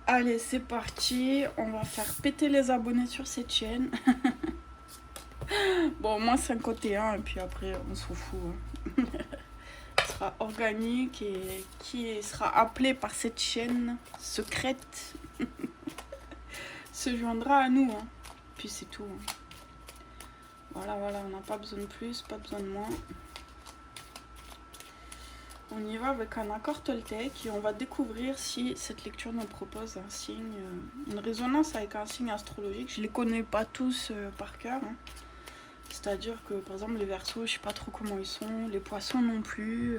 Allez, c'est parti. On va faire péter les abonnés sur cette chaîne. Bon, moi 51 et puis après, on s'en fout. Ce sera organique et qui sera appelé par cette chaîne secrète se joindra à nous. Puis c'est tout. Voilà, on n'a pas besoin de plus, pas besoin de moins. On y va avec un accord toltèque et on va découvrir si cette lecture nous propose un signe, une résonance avec un signe astrologique. Je ne les connais pas tous par cœur. C'est-à-dire que par exemple les Verseaux, je sais pas trop comment ils sont, les Poissons non plus.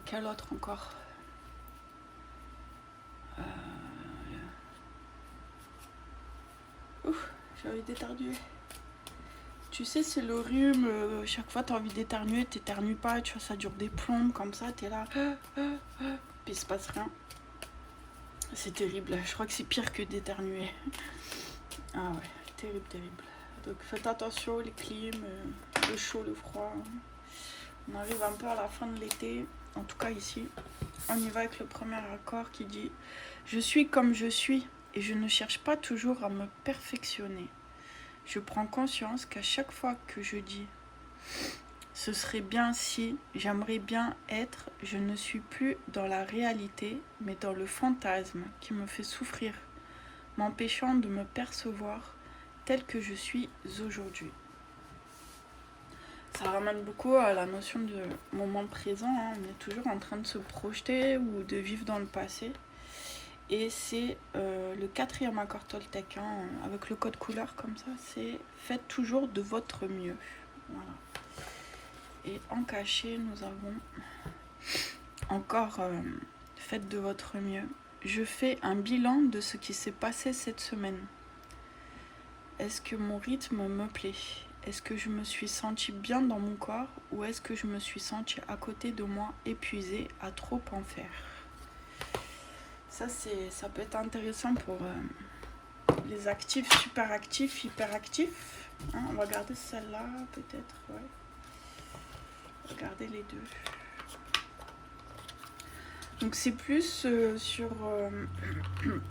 Quel autre encore? Ouf, j'ai envie d'éternuer. Tu sais, c'est le rhume, chaque fois t'as envie d'éternuer, t'éternues pas, tu vois, ça dure des plombes comme ça, t'es là, puis il se passe rien. C'est terrible, je crois que c'est pire que d'éternuer. Ah ouais, terrible. Donc faites attention, les clims, le chaud, le froid. On arrive un peu à la fin de l'été, en tout cas ici. On y va avec le premier accord qui dit « Je suis comme je suis et je ne cherche pas toujours à me perfectionner. Je prends conscience qu'à chaque fois que je dis « ce serait bien si, j'aimerais bien être », je ne suis plus dans la réalité, mais dans le fantasme qui me fait souffrir, m'empêchant de me percevoir tel que je suis aujourd'hui. » Ça ramène beaucoup à la notion de moment présent. On est toujours en train de se projeter ou de vivre dans le passé. Et c'est le quatrième accord toltèque, avec le code couleur comme ça, c'est faites toujours de votre mieux. Voilà. Et en cachet, nous avons encore faites de votre mieux. Je fais un bilan de ce qui s'est passé cette semaine. Est-ce que mon rythme me plaît ? Est-ce que je me suis sentie bien dans mon corps ou est-ce que je me suis sentie à côté de moi, épuisée, à trop en faire ? Ça peut être intéressant pour les actifs, super actifs, hyper actifs. On va garder celle-là, peut-être, ouais. Regardez les deux. Donc c'est plus sur...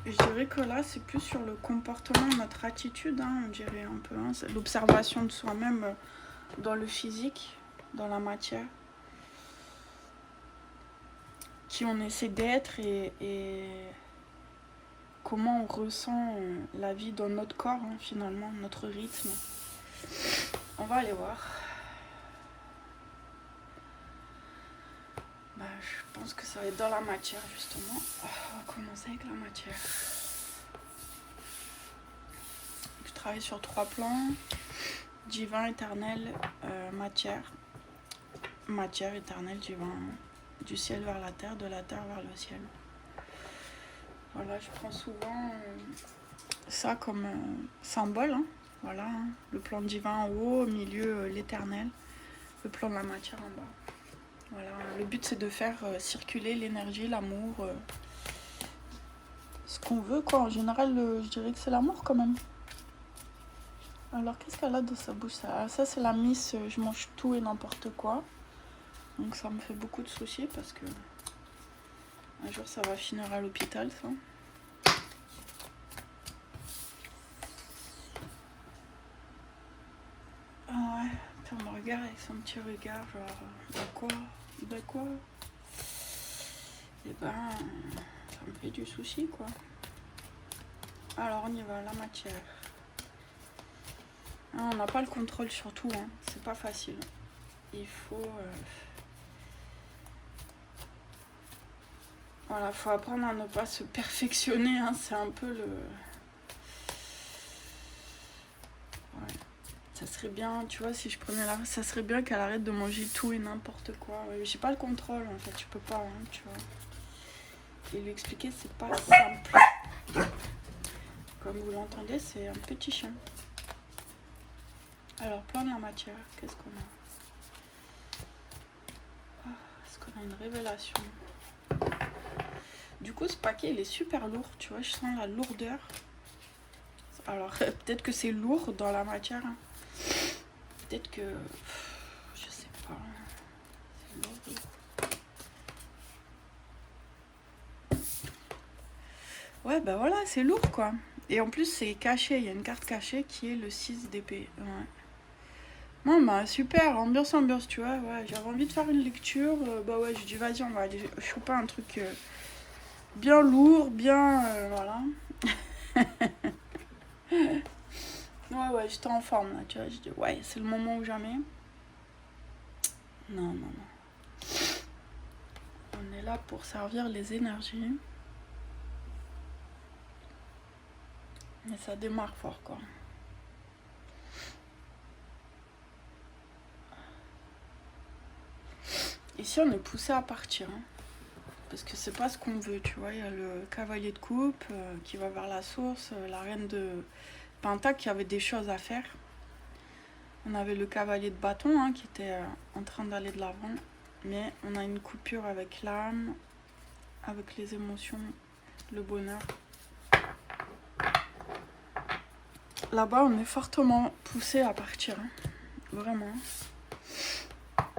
je dirais que là, c'est plus sur le comportement, notre attitude, on dirait un peu. C'est l'observation de soi-même dans le physique, dans la matière. Qui on essaie d'être et comment on ressent la vie dans notre corps, finalement, notre rythme. On va aller voir. Je pense que ça va être dans la matière, justement. On va commencer avec la matière. Je travaille sur 3 plans. Divin, éternel, matière. Matière, éternel, divin. Du ciel vers la terre, de la terre vers le ciel. Voilà, je prends souvent ça comme symbole. Voilà, le plan divin en haut, au milieu l'éternel, le plan de la matière en bas. Voilà, le but c'est de faire circuler l'énergie, l'amour, ce qu'on veut quoi. En général, je dirais que c'est l'amour quand même. Alors qu'est-ce qu'elle a dans sa bouche ça c'est la Miss, je mange tout et n'importe quoi. Donc ça me fait beaucoup de soucis parce que un jour ça va finir à l'hôpital ça. Ah ouais, puis on me regarde avec son petit regard genre de quoi et ben ça me fait du souci quoi. Alors on y va, la matière. On n'a pas le contrôle sur tout, c'est pas facile. Il faut voilà, faut apprendre à ne pas se perfectionner, c'est un peu le... Ouais. Ça serait bien, tu vois, si je prenais la... Ça serait bien qu'elle arrête de manger tout et n'importe quoi. Ouais, j'ai pas le contrôle, en fait, je peux pas, tu vois. Et lui expliquer, c'est pas simple. Comme vous l'entendez, c'est un petit chien. Alors, plan de la matière, qu'est-ce qu'on a ? Est-ce qu'on a une révélation ? Du coup, ce paquet, il est super lourd, tu vois, je sens la lourdeur. Alors, peut-être que c'est lourd dans la matière. Peut-être que... Je sais pas. C'est lourd. Ouais, bah voilà, c'est lourd quoi. Et en plus, c'est caché. Il y a une carte cachée qui est le 6 d'épée. Ouais. Non, bah super, ambiance, tu vois. Ouais, j'avais envie de faire une lecture. Bah ouais, j'ai dit, vas-y, on va aller choper un truc bien lourd, bien. Voilà. Ouais, j'étais en forme là, tu vois. J'ai dit, ouais, c'est le moment ou jamais. Non, non, non. On est là pour servir les énergies. Mais ça démarre fort, quoi. Ici, on est poussé à partir. Hein, parce que c'est pas ce qu'on veut, tu vois. Il y a le cavalier de coupe qui va vers la source, la reine de Pentacle qui avait des choses à faire. On avait le cavalier de bâton qui était en train d'aller de l'avant. Mais on a une coupure avec l'âme, avec les émotions, le bonheur. Là-bas, on est fortement poussé à partir. Hein. Vraiment.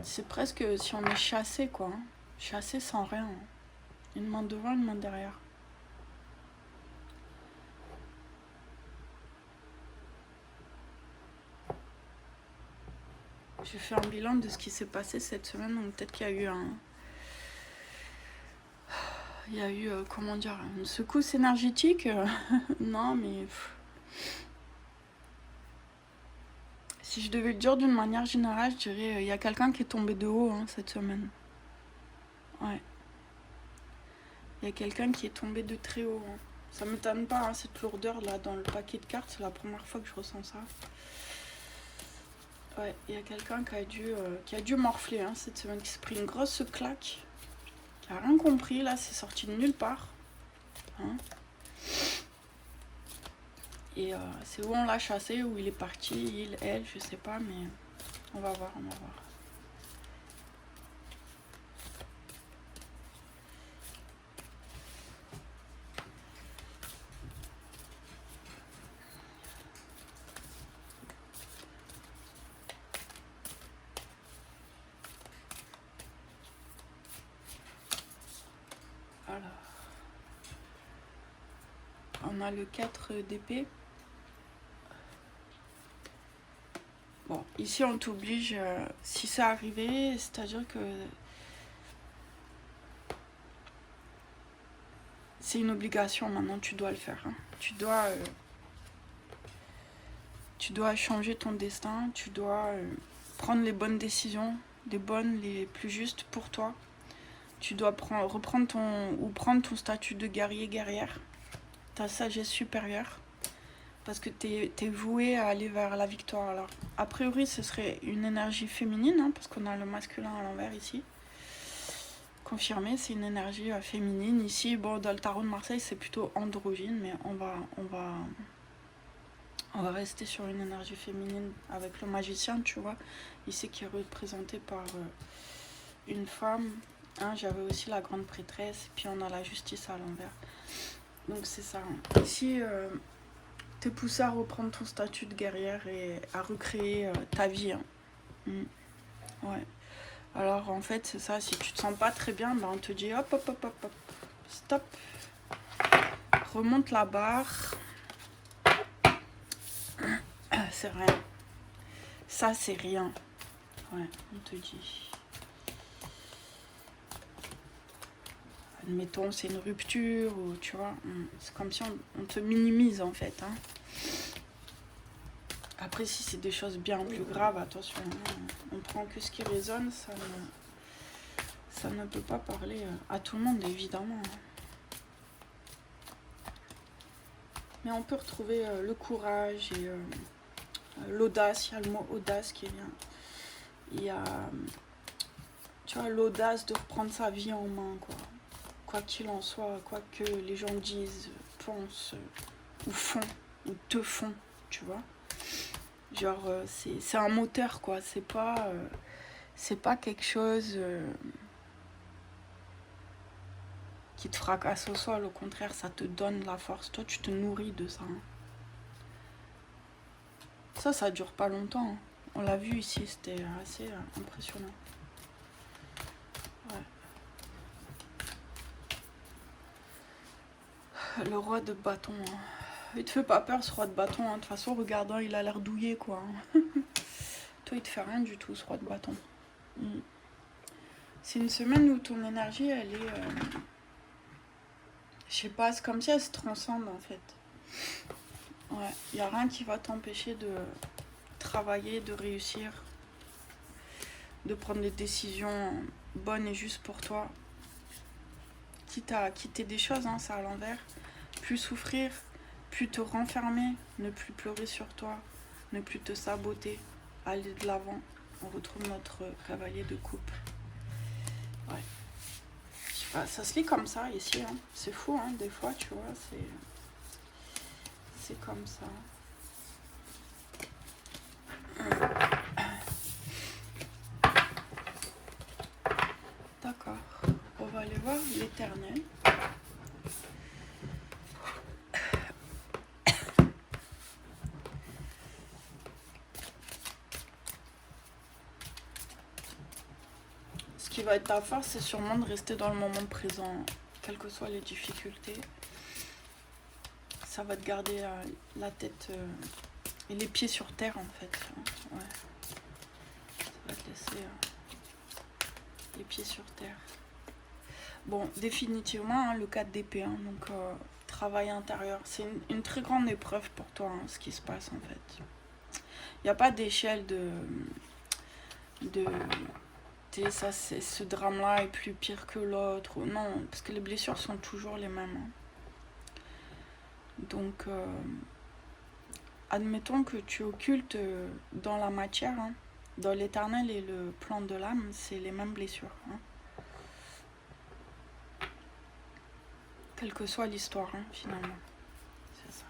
C'est presque si on est chassé, quoi. Hein. Chassé sans rien. Hein. Une main devant, une main derrière. J'ai fait un bilan de ce qui s'est passé cette semaine. Donc peut-être qu'il y a eu comment dire, une secousse énergétique. Non, mais... Si je devais le dire d'une manière générale, je dirais il y a quelqu'un qui est tombé de haut cette semaine. Ouais. Il y a quelqu'un qui est tombé de très haut. Hein. Ça m'étonne pas, cette lourdeur là dans le paquet de cartes. C'est la première fois que je ressens ça. Ouais, il y a quelqu'un qui a dû morfler cette semaine, qui s'est pris une grosse claque. Qui a rien compris, là, c'est sorti de nulle part. Hein. Et c'est où on l'a chassé, où il est parti, il, elle, je sais pas, mais on va voir, on va voir. Alors, on a le 4 d'épée. Bon, ici on t'oblige, si c'est arrivé, c'est-à-dire que c'est une obligation maintenant, tu dois le faire. Hein. Tu dois changer ton destin, tu dois prendre les bonnes décisions, les plus justes pour toi. Tu dois prendre ton statut de guerrier-guerrière, ta sagesse supérieure. Parce que t'es voué à aller vers la victoire. Alors, a priori, ce serait une énergie féminine, parce qu'on a le masculin à l'envers ici. Confirmé, c'est une énergie féminine. Ici, bon, dans le tarot de Marseille, c'est plutôt androgyne, mais on va rester sur une énergie féminine avec le magicien, tu vois. Ici, qui est représenté par une femme. J'avais aussi la grande prêtresse, et puis on a la justice à l'envers. Donc, c'est ça. Ici... t'es poussé à reprendre ton statut de guerrière et à recréer ta vie. Hein. Ouais. Alors en fait, c'est ça, si tu te sens pas très bien, on te dit hop, hop, hop, hop, hop, stop. Remonte la barre. C'est rien. Ça, c'est rien. Ouais, on te dit. Admettons, c'est une rupture, ou tu vois, c'est comme si on te minimise en fait. Hein. Après, si c'est des choses bien plus graves, attention, on prend que ce qui résonne, ça ne peut pas parler à tout le monde, évidemment. Mais on peut retrouver le courage et l'audace, il y a le mot audace qui vient. Il y a, tu vois, l'audace de reprendre sa vie en main, quoi qu'il en soit, quoi que les gens disent, pensent, ou font, ou te font, tu vois. Genre, c'est un moteur, quoi. C'est pas quelque chose qui te fracasse au sol. Au contraire, ça te donne la force. Toi, tu te nourris de ça. Hein. Ça dure pas longtemps. Hein. On l'a vu ici, c'était assez impressionnant. Ouais. Le roi de bâton. Hein. Il te fait pas peur ce roi de bâton. Hein. De toute façon, regardant, il a l'air douillé quoi. Toi, il te fait rien du tout ce roi de bâton. C'est une semaine où ton énergie, elle est... je sais pas, c'est comme si elle se transcende en fait. Ouais, il n'y a rien qui va t'empêcher de travailler, de réussir, de prendre des décisions bonnes et justes pour toi. Quitte à quitter des choses, hein, c'est à l'envers. Plus souffrir, plus te renfermer, ne plus pleurer sur toi, ne plus te saboter, aller de l'avant. On retrouve notre cavalier de coupe. Ouais. Je sais pas, ça se lit comme ça ici. Hein. C'est fou, hein, des fois, tu vois, c'est comme ça. D'accord. On va aller voir l'Éternel. Ce qui va être ta force, c'est sûrement de rester dans le moment présent, quelles que soient les difficultés. Ça va te garder la tête et les pieds sur terre en fait. Ouais. Ça va te laisser les pieds sur terre. Bon, définitivement, hein, le 4 d'épée, hein, donc travail intérieur. C'est une très grande épreuve pour toi, hein, ce qui se passe en fait. Il n'y a pas d'échelle de ça, ce drame-là est plus pire que l'autre. Non, parce que les blessures sont toujours les mêmes. Hein. Donc, admettons que tu occultes dans la matière, hein, dans l'éternel et le plan de l'âme, c'est les mêmes blessures. Hein. Quelle que soit l'histoire, hein, finalement. C'est ça.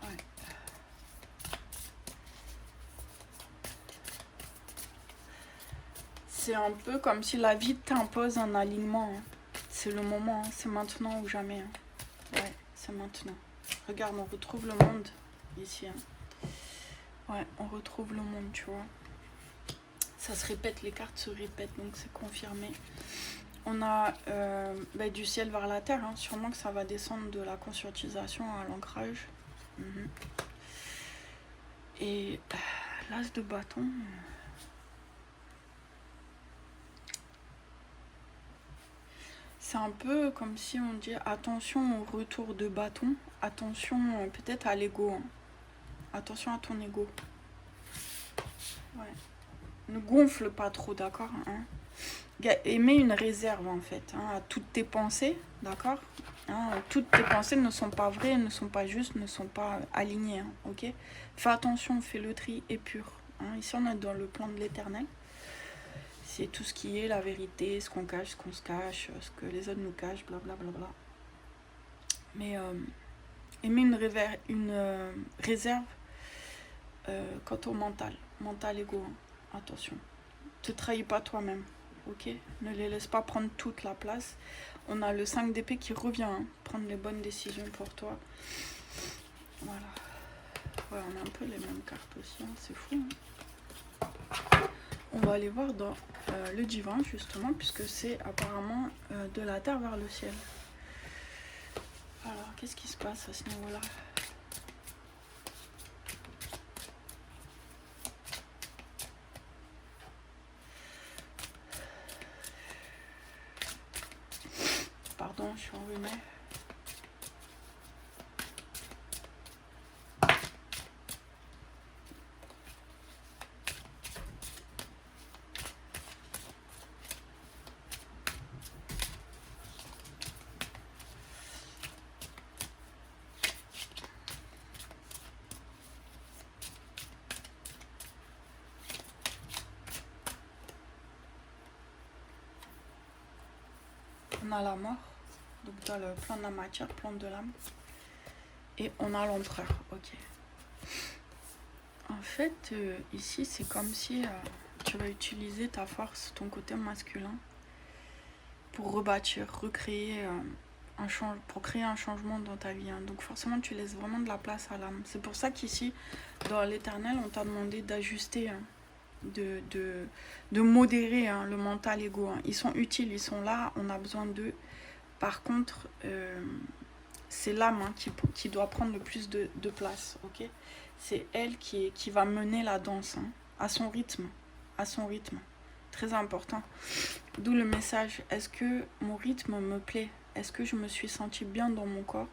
Ouais. C'est un peu comme si la vie t'impose un alignement. Hein. C'est le moment, hein. C'est maintenant ou jamais. Hein. Ouais, c'est maintenant. Regarde, on retrouve le monde ici. Hein. Ouais, on retrouve le monde, tu vois. Ça se répète, les cartes se répètent, donc c'est confirmé. On a du ciel vers la terre. Hein. Sûrement que ça va descendre de la conscientisation à l'ancrage. Et l'as de bâton... C'est un peu comme si on dit attention au retour de bâton, attention peut-être à l'ego. Hein. Attention à ton ego. Ouais. Ne gonfle pas trop, d'accord hein. Et mets une réserve en fait hein, à toutes tes pensées, d'accord hein, toutes tes pensées ne sont pas vraies, ne sont pas justes, ne sont pas alignées, hein, ok. Fais attention, fais le tri épure. Hein. Ici on est dans le plan de l'éternel. C'est tout ce qui est la vérité, ce qu'on cache, ce qu'on se cache, ce que les autres nous cachent, blablabla. Mais mets une réserve quant au mental égo, hein. Attention. Te trahis pas toi-même, ok. Ne les laisse pas prendre toute la place. On a le 5 d'épée qui revient, hein, prendre les bonnes décisions pour toi. Voilà. Ouais, on a un peu les mêmes cartes aussi, hein. C'est fou. Hein. On va aller voir dans le divin, justement, puisque c'est apparemment de la terre vers le ciel. Alors, qu'est-ce qui se passe à ce niveau-là ? Pardon, je suis enrhumée. On a la mort, donc dans le plan de la matière, plan de l'âme. Et on a l'empereur, ok. En fait, ici, c'est comme si tu vas utiliser ta force, ton côté masculin, pour rebâtir, recréer, pour créer un changement dans ta vie. Hein. Donc forcément, tu laisses vraiment de la place à l'âme. C'est pour ça qu'ici, dans l'éternel, on t'a demandé d'ajuster, hein, de modérer hein, le mental égo. Hein. Ils sont utiles, ils sont là, on a besoin d'eux Par contre, c'est l'âme hein, qui doit prendre le plus de place, ok? C'est elle qui va mener la danse, hein, à son rythme, à son rythme. Très important. D'où le message, est-ce que mon rythme me plaît? Est-ce que je me suis sentie bien dans mon corps?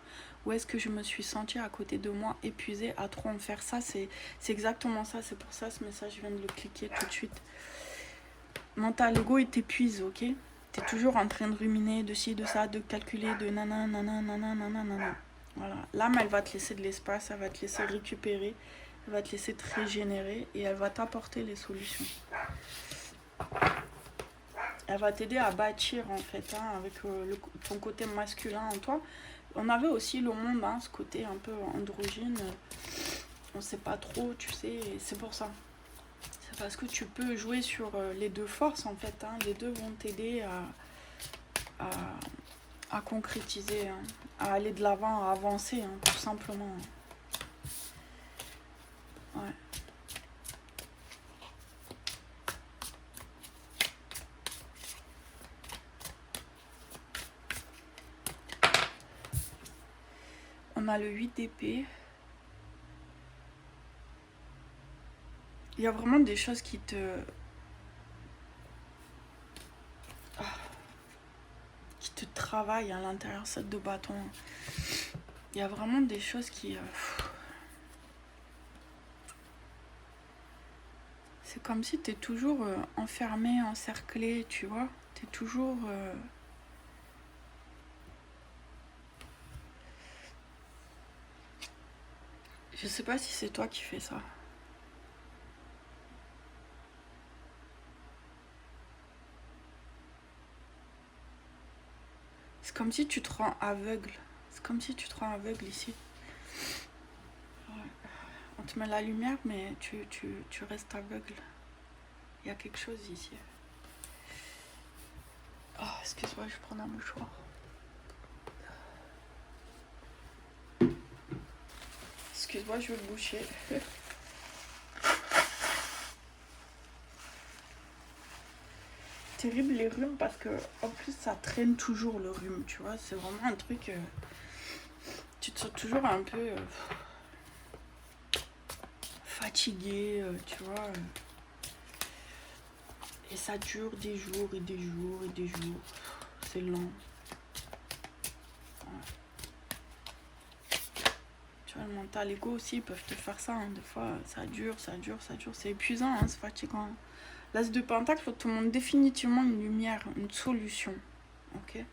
Ou est-ce que je me suis sentie à côté de moi, épuisée, à trop en faire? Ça, c'est exactement ça. C'est pour ça ce message, je viens de le cliquer tout de suite. Mental ego, il t'épuise, ok? T'es toujours en train de ruminer de ci, de ça, de calculer, de nanana, nanana, nanana, nanana. Voilà. L'âme, elle va te laisser de l'espace, elle va te laisser récupérer, elle va te laisser te régénérer et elle va t'apporter les solutions. Elle va t'aider à bâtir en fait, hein, avec ton côté masculin en toi. On avait aussi le monde, hein, ce côté un peu androgyne. On sait pas trop, tu sais, c'est pour ça. C'est parce que tu peux jouer sur les deux forces en fait, hein. Les deux vont t'aider à concrétiser, hein, à aller de l'avant, à avancer, hein, tout simplement. Ouais. On a le 8 d'épée. Il y a vraiment des choses qui te travaillent à l'intérieur, cette de bâton. Il y a vraiment des choses qui... c'est comme si tu es toujours enfermé, encerclé, tu vois. Tu es toujours... Je sais pas si c'est toi qui fais ça. C'est comme si tu te rends aveugle. C'est comme si tu te rends aveugle ici. Ouais. On te met la lumière, mais tu restes aveugle. Il y a quelque chose ici. Oh, excuse-moi, je prends un mouchoir. Excuse-moi, je vais le boucher. Terrible les rhumes parce que en plus ça traîne toujours le rhume, tu vois. C'est vraiment un truc... tu te sens toujours un peu fatigué, tu vois. Et ça dure des jours et des jours et des jours. C'est lent. Ouais. Tu vois, le mental ego aussi, ils peuvent te faire ça. Hein. Des fois, ça dure, ça dure, ça dure. C'est épuisant, hein, c'est fatigant. L'as de Pentacle, il faut te montrer définitivement une lumière, une solution. Ok?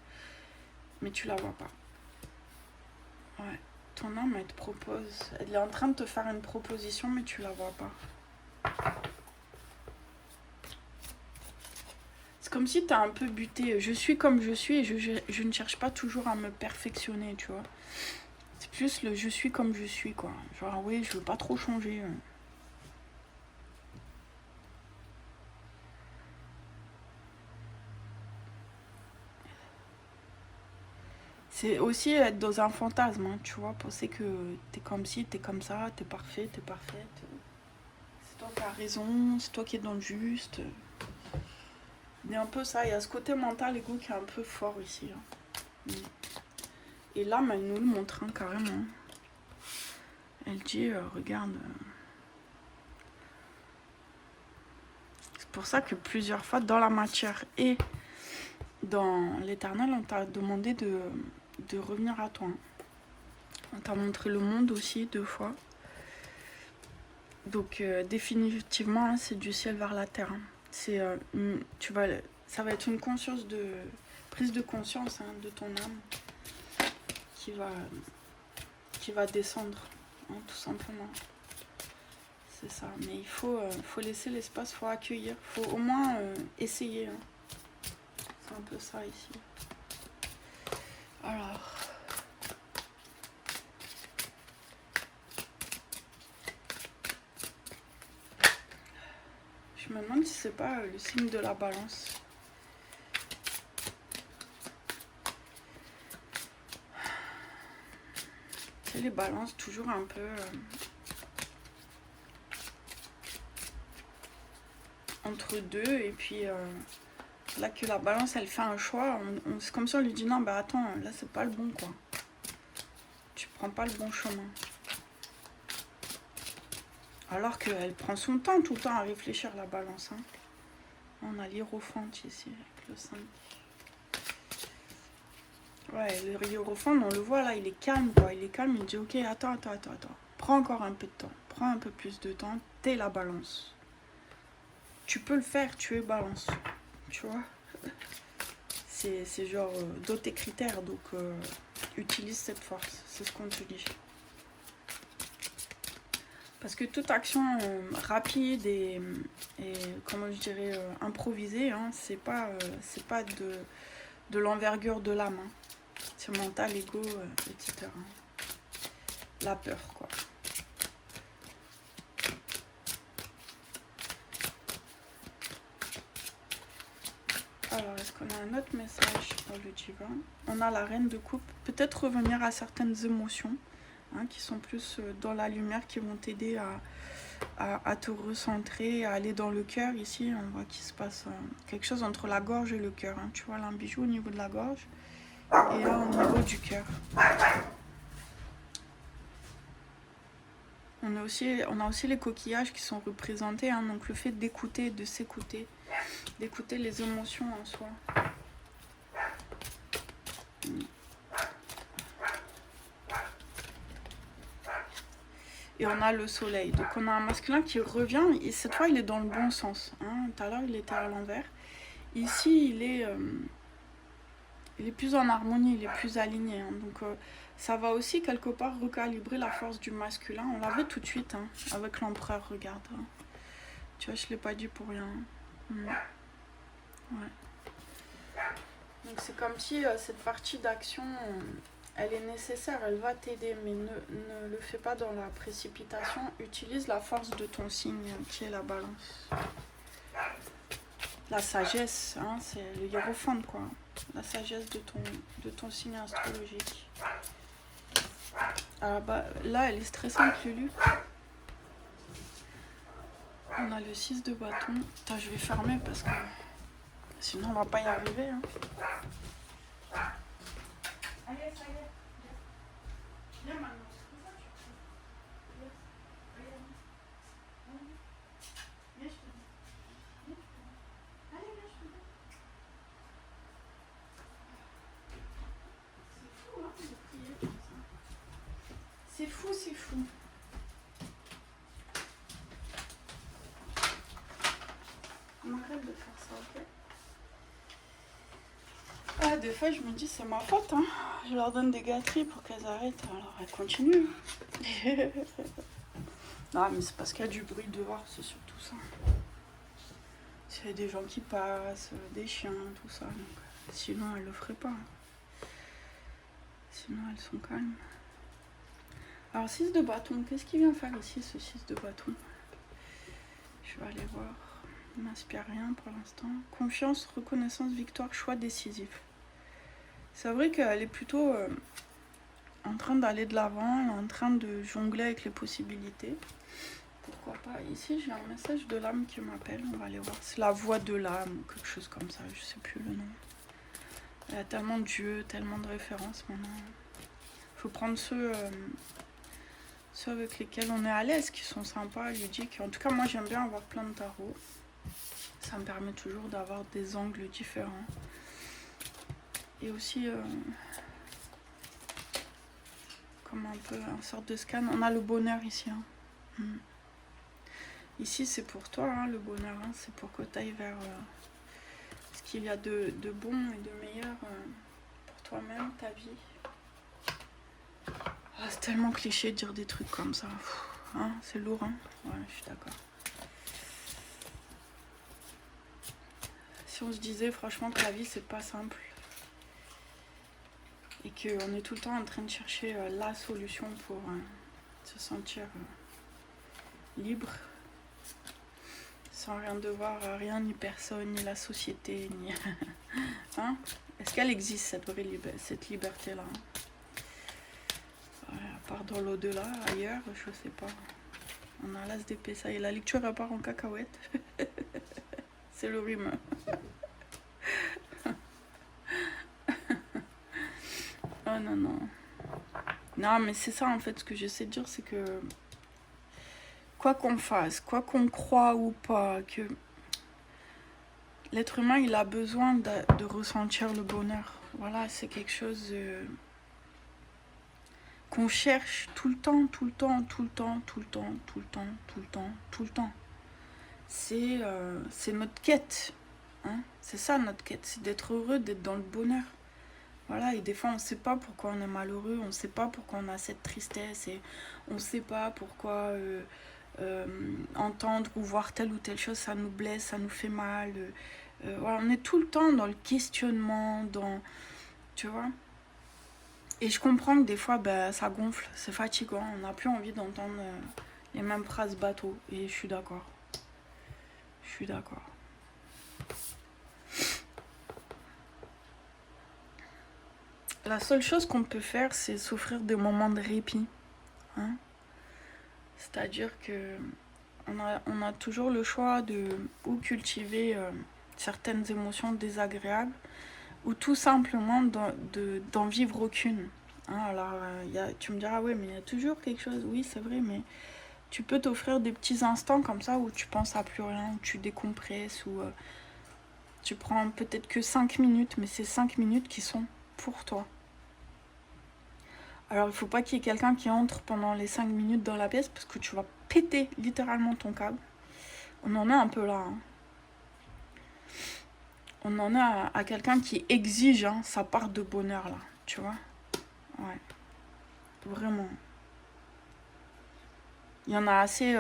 Mais tu la vois pas. Ouais. Ton âme, elle te propose. Elle est en train de te faire une proposition, mais tu la vois pas. C'est comme si tu as un peu buté. Je suis comme je suis et je ne cherche pas toujours à me perfectionner, tu vois. C'est plus le je suis comme je suis, quoi. Genre, oui, je veux pas trop changer. C'est aussi être dans un fantasme, hein, tu vois. Penser que t'es comme ci, t'es comme ça, t'es parfait, t'es parfaite. C'est toi qui as raison, c'est toi qui es dans le juste. Il y a un peu ça, il y a ce côté mental ego qui est un peu fort ici. Hein. Et là, elle nous le montre, hein, carrément. Elle dit, regarde. C'est pour ça que plusieurs fois, dans la matière et dans l'éternel, on t'a demandé de revenir à toi. On t'a montré le monde aussi 2 fois. Donc définitivement, hein, c'est du ciel vers la terre. Hein. C'est, ça va être une conscience prise de conscience, hein, de ton âme qui va descendre, hein, tout simplement. C'est ça. Mais il faut laisser l'espace, il faut accueillir, il faut au moins essayer. Hein. C'est un peu ça ici. Alors... Je me demande si c'est pas le signe de la balance. Tu sais, les balances toujours un peu entre deux et puis Là que la balance, elle fait un choix, c'est comme si on lui dit non, bah attends, là c'est pas le bon quoi. Tu prends pas le bon chemin. Alors qu'elle prend son temps tout le temps à réfléchir la balance. Hein. On a l'hiérophante ici avec le 5. Ouais, le hiérophante, on le voit là, il est calme quoi. Il est calme, il dit ok, attends. Prends encore un peu de temps. Prends un peu plus de temps. T'es la balance. Tu peux le faire, tu es balance. Tu vois, c'est genre d'autres tes critères, donc utilise cette force, c'est ce qu'on te dit. Parce que toute action rapide et comment je dirais improvisée, hein, c'est pas de l'envergure de l'âme. Hein. C'est mental, ego, etc. La peur, quoi. Alors, est-ce qu'on a un autre message pour le divin? On a la reine de coupe. Peut-être revenir à certaines émotions hein, qui sont plus dans la lumière, qui vont t'aider à te recentrer, à aller dans le cœur. Ici, on voit qu'il se passe quelque chose entre la gorge et le cœur. Hein. Tu vois, là, un bijou au niveau de la gorge et là, au niveau du cœur. On a aussi les coquillages qui sont représentés. Hein, donc, le fait d'écouter, de s'écouter, d'écouter les émotions en soi. Et on a le soleil. Donc on a un masculin qui revient, et cette fois il est dans le bon sens. Hein. Tout à l'heure il était à l'envers. Ici il est plus en harmonie, il est plus aligné. Hein. Donc ça va aussi quelque part recalibrer la force du masculin. On l'avait tout de suite hein, avec l'empereur, regarde. Hein. Tu vois, je ne l'ai pas dit pour rien. Ouais. Donc c'est comme si cette partie d'action... elle est nécessaire, elle va t'aider, mais ne le fais pas dans la précipitation. Utilise la force de ton signe, qui est la balance. La sagesse, hein, c'est le hiérophante, quoi. La sagesse de ton signe astrologique. Ah bah, là, elle est stressante, Lulu. On a le 6 de bâton. Putain, je vais fermer parce que sinon on va pas y arriver. Hein. Allez, ça y est. Viens maintenant. C'est fou, c'est fou. On arrête de faire ça, ok? Ah, des fois, je me dis, c'est ma faute. Hein. Je leur donne des gâteries pour qu'elles arrêtent. Alors, elles continuent. Non, mais c'est parce qu'il y a du bruit dehors, c'est surtout ça. S'il y a des gens qui passent, des chiens, tout ça. Donc, sinon, elles le feraient pas. Sinon, elles sont calmes. Alors, 6 de bâton. Qu'est-ce qu'il vient faire ici, ce 6 de bâton? Je vais aller voir. Il m'inspire rien pour l'instant. Confiance, reconnaissance, victoire, choix décisif. C'est vrai qu'elle est plutôt en train d'aller de l'avant, en train de jongler avec les possibilités. Pourquoi pas? Ici, j'ai un message de l'âme qui m'appelle. On va aller voir. C'est la voix de l'âme ou quelque chose comme ça. Je sais plus le nom. Il y a tellement de dieux, tellement de références maintenant. Il faut prendre ceux avec lesquels on est à l'aise, qui sont sympas, ludiques. En tout cas, moi, j'aime bien avoir plein de tarots. Ça me permet toujours d'avoir des angles différents. Et aussi, comme un peu une sorte de scan. On a le bonheur ici. Hein. Ici, c'est pour toi, hein, le bonheur. Hein. C'est pour que tu ailles vers ce qu'il y a de bon et de meilleur pour toi-même, ta vie. Ah, c'est tellement cliché de dire des trucs comme ça. Hein, c'est lourd, hein. Ouais, je suis d'accord. Si on se disait franchement que la vie, c'est pas simple. Et qu'on est tout le temps en train de chercher la solution pour se sentir libre. Sans rien devoir à rien, ni personne, ni la société, ni... hein? Est-ce qu'elle existe, cette liberté-là? À part dans l'au-delà, ailleurs, je sais pas. On a l'as d'épée, ça y est, la lecture part en cacahuète. C'est le rhume. non, non. Non, mais c'est ça, en fait, ce que j'essaie de dire, c'est que quoi qu'on fasse, quoi qu'on croit ou pas, que l'être humain, il a besoin de ressentir le bonheur. Voilà, c'est quelque chose qu'on cherche tout le temps, tout le temps, tout le temps, tout le temps, tout le temps, tout le temps, tout le temps. C'est notre quête. Hein, c'est ça notre quête, c'est d'être heureux, d'être dans le bonheur. Voilà, et des fois on ne sait pas pourquoi on est malheureux, on ne sait pas pourquoi on a cette tristesse, et on ne sait pas pourquoi entendre ou voir telle ou telle chose, ça nous blesse, ça nous fait mal. Voilà, on est tout le temps dans le questionnement, dans... Tu vois. Et je comprends que des fois, ben, ça gonfle, c'est fatigant, on n'a plus envie d'entendre les mêmes phrases bateau, et je suis d'accord. Je suis d'accord. La seule chose qu'on peut faire, c'est s'offrir des moments de répit. Hein. C'est-à-dire que on a toujours le choix de ou cultiver certaines émotions désagréables ou tout simplement d'en vivre aucune. Hein, alors, tu me diras, oui, mais il y a toujours quelque chose. Oui, c'est vrai, mais tu peux t'offrir des petits instants comme ça où tu penses à plus rien, où tu décompresses, où tu prends peut-être que 5 minutes, mais c'est 5 minutes qui sont pour toi. Alors, il ne faut pas qu'il y ait quelqu'un qui entre pendant les 5 minutes dans la pièce parce que tu vas péter littéralement ton câble. On en est un peu là. Hein. On en est à quelqu'un qui exige sa part de bonheur, là. Tu vois? Ouais. Vraiment. Il y en a assez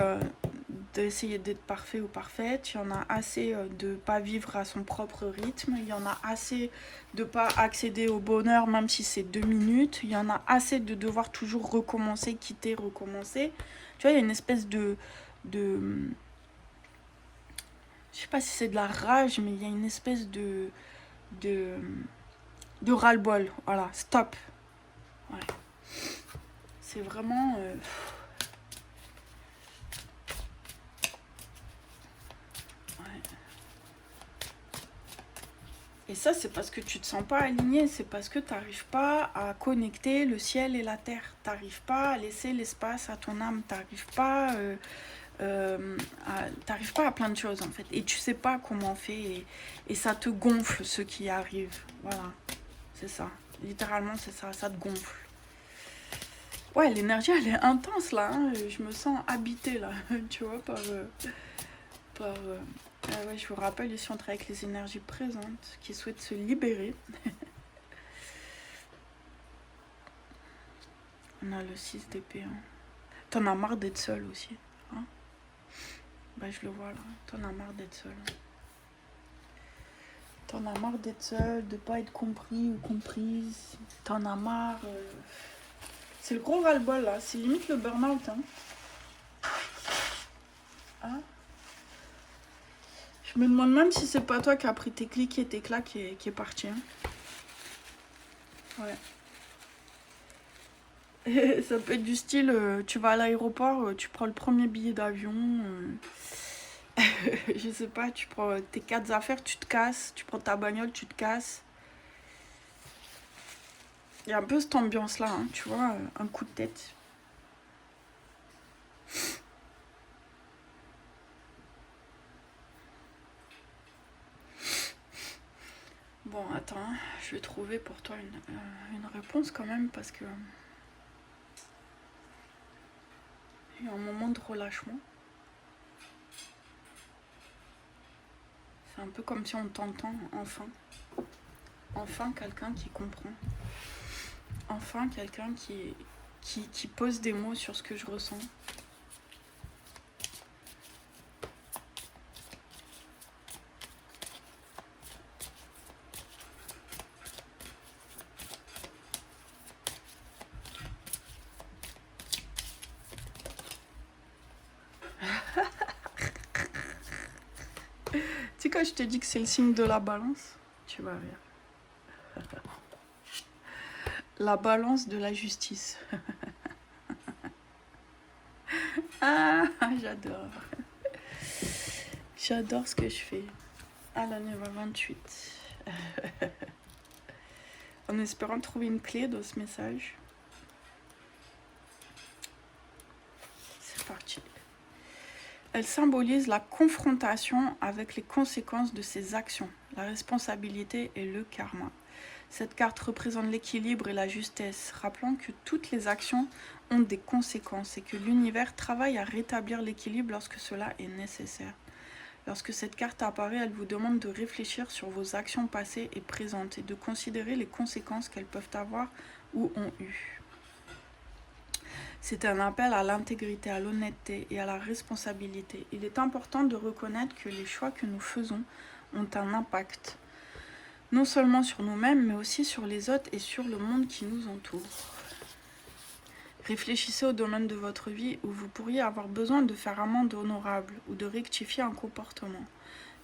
d'essayer d'être parfait ou parfaite. Il y en a assez de ne pas vivre à son propre rythme. Il y en a assez de ne pas accéder au bonheur même si c'est 2 minutes. Il y en a assez de devoir toujours recommencer, quitter, recommencer. Tu vois, il y a une espèce je sais pas si c'est de la rage, mais il y a une espèce de ras-le-bol. Voilà, stop. Ouais. C'est vraiment... Et ça, c'est parce que tu te sens pas aligné, c'est parce que tu n'arrives pas à connecter le ciel et la terre. Tu n'arrives pas à laisser l'espace à ton âme. Tu n'arrives pas, à plein de choses, en fait. Et tu sais pas comment on fait. Et ça te gonfle, ce qui arrive. Voilà, c'est ça. Littéralement, c'est ça. Ça te gonfle. Ouais, l'énergie, elle est intense, là. Hein. Je me sens habitée, là, tu vois, par ouais, je vous rappelle, ici on travaille avec les énergies présentes qui souhaitent se libérer. On a le 6 d'épée. Hein. T'en as marre d'être seule aussi. Hein, bah, je le vois là. T'en as marre d'être seule. T'en as marre d'être seule, de pas être compris ou comprise. T'en as marre. C'est le gros ras-le-bol là. C'est limite le burn-out. Hein. Hein. Je me demande même si c'est pas toi qui as pris tes clics et tes claques et qui est parti. Hein. Ouais. Et ça peut être du style, tu vas à l'aéroport, tu prends le premier billet d'avion, je sais pas, tu prends tes 4 affaires, tu te casses, tu prends ta bagnole, tu te casses. Il y a un peu cette ambiance-là, hein, tu vois, un coup de tête. Bon, attends, je vais trouver pour toi une réponse quand même, parce que... Il y a un moment de relâchement. C'est un peu comme si on t'entend, enfin. Enfin, quelqu'un qui comprend. Enfin, quelqu'un qui pose des mots sur ce que je ressens. Tu sais, quand je te dis que c'est le signe de la balance, tu vas rire. La balance de la justice. Ah, j'adore. J'adore ce que je fais. Ah, la 9 à 28. en espérant trouver une clé dans ce message. C'est parti. Elle symbolise la confrontation avec les conséquences de ses actions, la responsabilité et le karma. Cette carte représente l'équilibre et la justesse, rappelant que toutes les actions ont des conséquences et que l'univers travaille à rétablir l'équilibre lorsque cela est nécessaire. Lorsque cette carte apparaît, elle vous demande de réfléchir sur vos actions passées et présentes et de considérer les conséquences qu'elles peuvent avoir ou ont eues. C'est un appel à l'intégrité, à l'honnêteté et à la responsabilité. Il est important de reconnaître que les choix que nous faisons ont un impact, non seulement sur nous-mêmes, mais aussi sur les autres et sur le monde qui nous entoure. Réfléchissez au domaine de votre vie où vous pourriez avoir besoin de faire amende honorable ou de rectifier un comportement.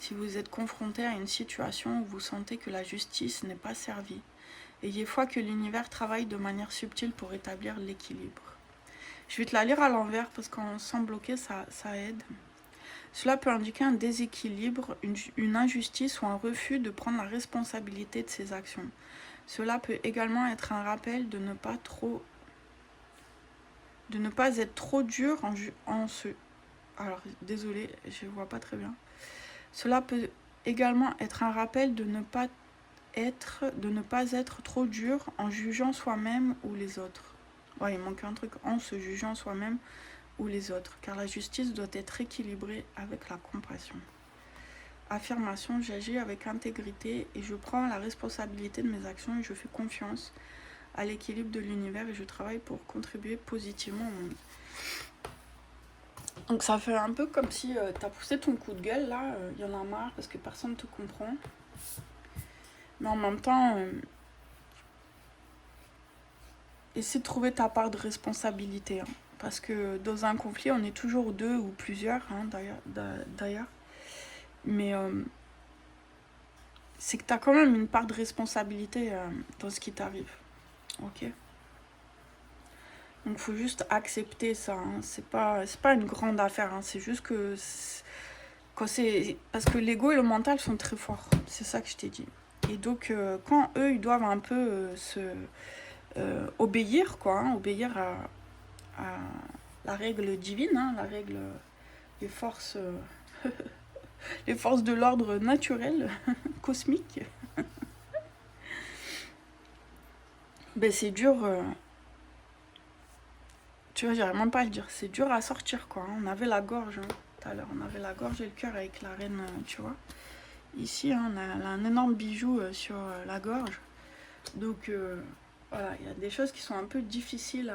Si vous êtes confronté à une situation où vous sentez que la justice n'est pas servie, ayez foi que l'univers travaille de manière subtile pour établir l'équilibre. Je vais te la lire à l'envers parce qu'en sans bloquer, ça aide. Cela peut indiquer un déséquilibre, une injustice ou un refus de prendre la responsabilité de ses actions. Cela peut également être un rappel de ne pas être trop dur Alors, désolé, je ne vois pas très bien. Cela peut également être un rappel de ne pas être trop dur en jugeant soi-même ou les autres. Ouais, il manque un truc, en se jugeant soi-même ou les autres, car la justice doit être équilibrée avec la compassion. Affirmation, j'agis avec intégrité et je prends la responsabilité de mes actions et je fais confiance à l'équilibre de l'univers et je travaille pour contribuer positivement au monde. Donc ça fait un peu comme si tu as poussé ton coup de gueule là, y en a marre parce que personne ne te comprend. Mais en même temps, essaie de trouver ta part de responsabilité. Hein, parce que dans un conflit, on est toujours deux ou plusieurs, hein, d'ailleurs. Mais c'est que tu as quand même une part de responsabilité dans ce qui t'arrive. Ok ? Donc il faut juste accepter ça. Hein. C'est pas une grande affaire. Hein. C'est juste que... parce que l'ego et le mental sont très forts. C'est ça que je t'ai dit. Et donc quand eux, ils doivent un peu obéir, quoi. Hein, obéir à la règle divine, hein, la règle des forces... les forces de l'ordre naturel, cosmique. Ben c'est dur... tu vois, j'arrive même pas à le dire. C'est dur à sortir, quoi. On avait la gorge, hein, tout à l'heure. On avait la gorge et le cœur avec la reine, tu vois. Ici, hein, on a un énorme bijou sur la gorge. Donc, voilà, il y a des choses qui sont un peu difficiles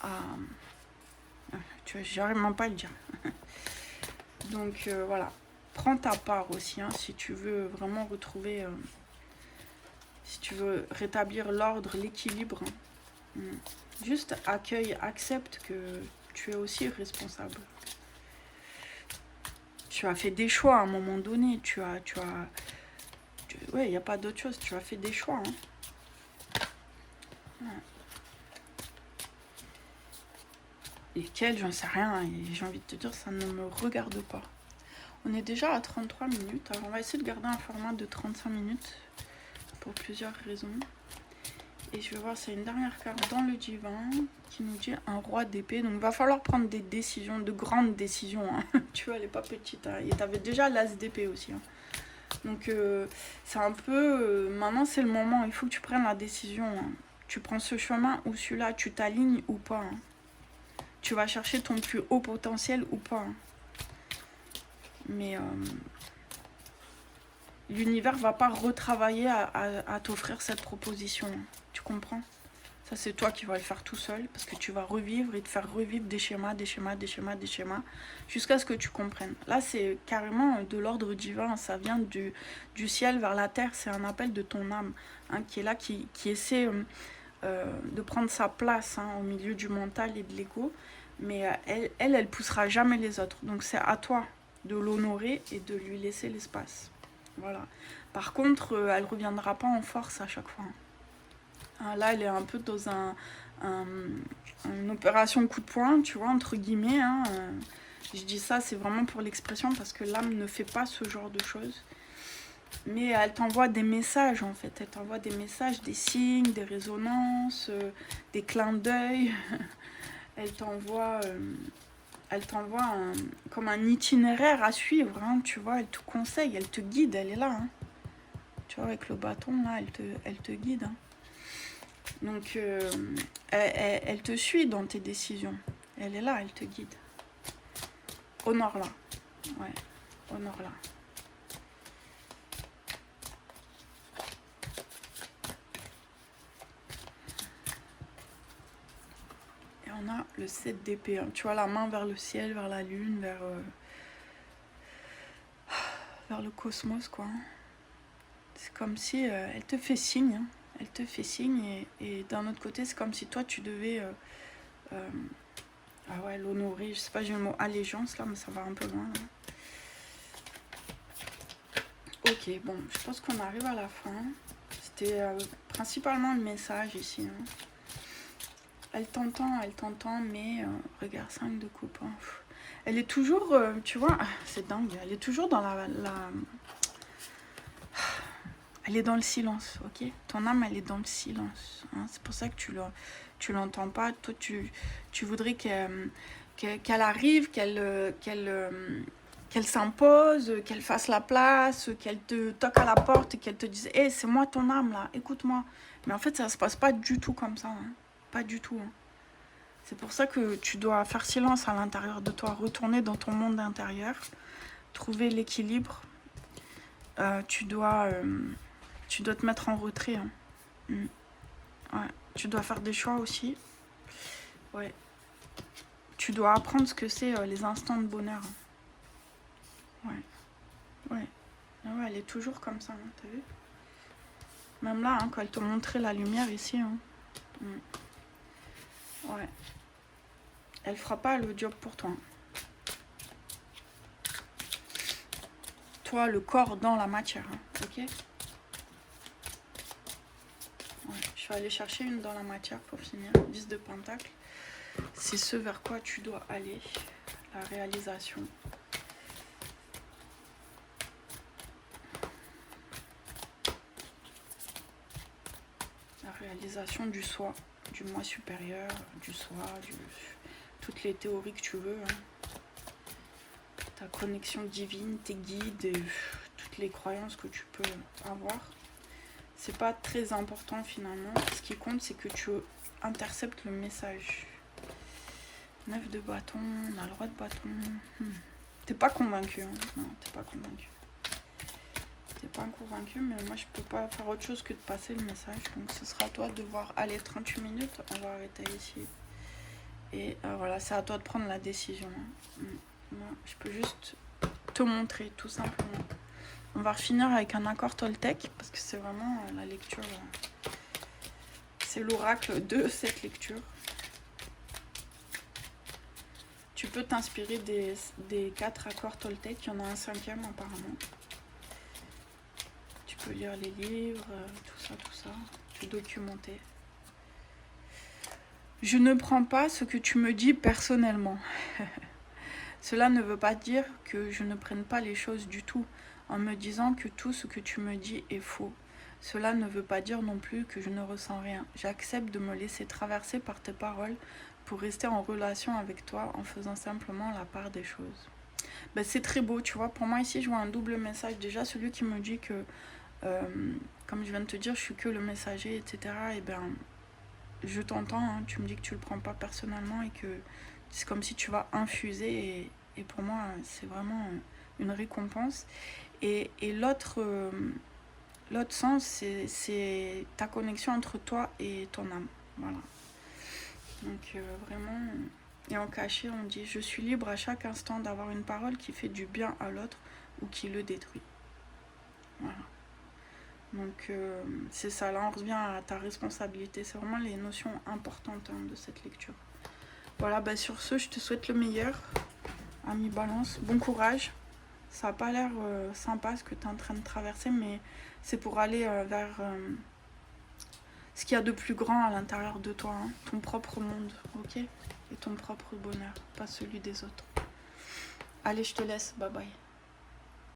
à tu vois, j'arrive même pas à le dire. Donc, voilà. Prends ta part aussi, hein, si tu veux vraiment retrouver... si tu veux rétablir l'ordre, l'équilibre. Hein. Juste accueille, accepte que tu es aussi responsable. Tu as fait des choix à un moment donné. Ouais, il n'y a pas d'autre chose. Tu as fait des choix. Hein. Ouais. Lesquels, j'en sais rien. Et j'ai envie de te dire, ça ne me regarde pas. On est déjà à 33 minutes. Alors, on va essayer de garder un format de 35 minutes. Pour plusieurs raisons. Et je vais voir, c'est une dernière carte dans le divin qui nous dit un roi d'épée. Donc il va falloir prendre des décisions, de grandes décisions. Hein. Tu vois, elle n'est pas petite. Hein. Et tu avais déjà l'as d'épée aussi. Hein. Donc c'est un peu... maintenant c'est le moment, il faut que tu prennes la décision. Hein. Tu prends ce chemin ou celui-là, tu t'alignes ou pas. Hein. Tu vas chercher ton plus haut potentiel ou pas. Hein. Mais... l'univers va pas retravailler à t'offrir cette proposition. Hein. Tu comprends? Ça, c'est toi qui vas le faire tout seul parce que tu vas revivre et te faire revivre des schémas, jusqu'à ce que tu comprennes. Là, c'est carrément de l'ordre divin. Ça vient du ciel vers la terre. C'est un appel de ton âme hein, qui est là, qui essaie de prendre sa place hein, au milieu du mental et de l'ego. Mais elle poussera jamais les autres. Donc, c'est à toi de l'honorer et de lui laisser l'espace. Voilà. Par contre, elle reviendra pas en force à chaque fois. Là, elle est un peu dans une opération coup de poing, tu vois, entre guillemets. Hein. Je dis ça, c'est vraiment pour l'expression parce que l'âme ne fait pas ce genre de choses. Mais elle t'envoie des messages en fait. Elle t'envoie des messages, des signes, des résonances, des clins d'œil. Elle t'envoie comme un itinéraire à suivre, hein, tu vois. Elle te conseille, elle te guide, elle est là. Hein. Tu vois, avec le bâton, là, elle te guide. Hein. Donc, elle te suit dans tes décisions. Elle est là, elle te guide. Honore-la. Ouais, honore-la. Et on a le 7 d'épée. Hein. Tu vois, la main vers le ciel, vers la lune, vers le cosmos, quoi. C'est comme si elle te fait signe. Hein. Elle te fait signe. Et d'un autre côté, c'est comme si toi, tu devais... ah ouais, l'honorer. Je sais pas, j'ai le mot allégeance, là, mais ça va un peu loin. Là. Ok, bon, je pense qu'on arrive à la fin. C'était principalement le message ici. Hein. Elle t'entend, mais regarde, 5 de coupe. Hein. Elle est toujours, tu vois, c'est dingue, elle est toujours dans elle est dans le silence, ok. Ton âme, elle est dans le silence. Hein. C'est pour ça que tu l'entends pas. Toi, tu voudrais qu'elle arrive, qu'elle s'impose, qu'elle fasse la place, qu'elle te toque à la porte et qu'elle te dise « Hé, c'est moi ton âme, là, écoute-moi ». Mais en fait, ça se passe pas du tout comme ça. Hein. Pas du tout. Hein. C'est pour ça que tu dois faire silence à l'intérieur de toi, retourner dans ton monde intérieur, trouver l'équilibre. Tu dois te mettre en retrait. Hein. Ouais. Tu dois faire des choix aussi. Ouais. Tu dois apprendre ce que c'est les instants de bonheur. Ouais. Ouais. Ah ouais, elle est toujours comme ça, hein, t'as vu? Même là, hein, quand elle te montrait la lumière ici. Hein. Ouais. Elle fera pas le job pour toi. Toi, le corps dans la matière. Hein. Ok? Ouais. Je vais aller chercher une dans la matière pour finir. 10 de pentacle. C'est ce vers quoi tu dois aller. La réalisation. La réalisation du soi, du moi supérieur, du soi, toutes les théories que tu veux. Hein. Ta connexion divine, tes guides, et toutes les croyances que tu peux avoir. C'est pas très important finalement. Ce qui compte, c'est que tu interceptes le message. 9 de bâton, on a le roi de bâton. T'es pas convaincu, hein. Non, t'es pas convaincu. T'es pas convaincu, mais moi je peux pas faire autre chose que de passer le message. Donc ce sera à toi de voir. Allez, 38 minutes, on va arrêter ici. Et voilà, c'est à toi de prendre la décision. Hein. Moi, je peux juste te montrer, tout simplement. On va finir avec un accord Toltec, parce que c'est vraiment la lecture. C'est l'oracle de cette lecture. Tu peux t'inspirer des 4 accords Toltec. Il y en a un 5e apparemment. Tu peux lire les livres, tout ça. Te documenter. Je ne prends pas ce que tu me dis personnellement. Cela ne veut pas dire que je ne prenne pas les choses du tout, en me disant que tout ce que tu me dis est faux. Cela ne veut pas dire non plus que je ne ressens rien. J'accepte de me laisser traverser par tes paroles pour rester en relation avec toi en faisant simplement la part des choses. Ben, c'est très beau, tu vois. Pour moi, ici, je vois un double message. Déjà, celui qui me dit que, comme je viens de te dire, je suis que le messager, etc. Et ben, je t'entends, hein, tu me dis que tu le prends pas personnellement et que c'est comme si tu vas infuser. Et pour moi, c'est vraiment une récompense. Et l'autre sens, c'est ta connexion entre toi et ton âme. Voilà. Donc vraiment, et en cachet, on dit « Je suis libre à chaque instant d'avoir une parole qui fait du bien à l'autre ou qui le détruit. » Voilà. Donc c'est ça, là on revient à ta responsabilité. C'est vraiment les notions importantes hein, de cette lecture. Voilà, bah sur ce, je te souhaite le meilleur, ami Balance. Bon courage. Ça n'a pas l'air sympa ce que tu es en train de traverser, mais c'est pour aller vers ce qu'il y a de plus grand à l'intérieur de toi, hein, ton propre monde, ok? Et ton propre bonheur, pas celui des autres. Allez, je te laisse, bye bye.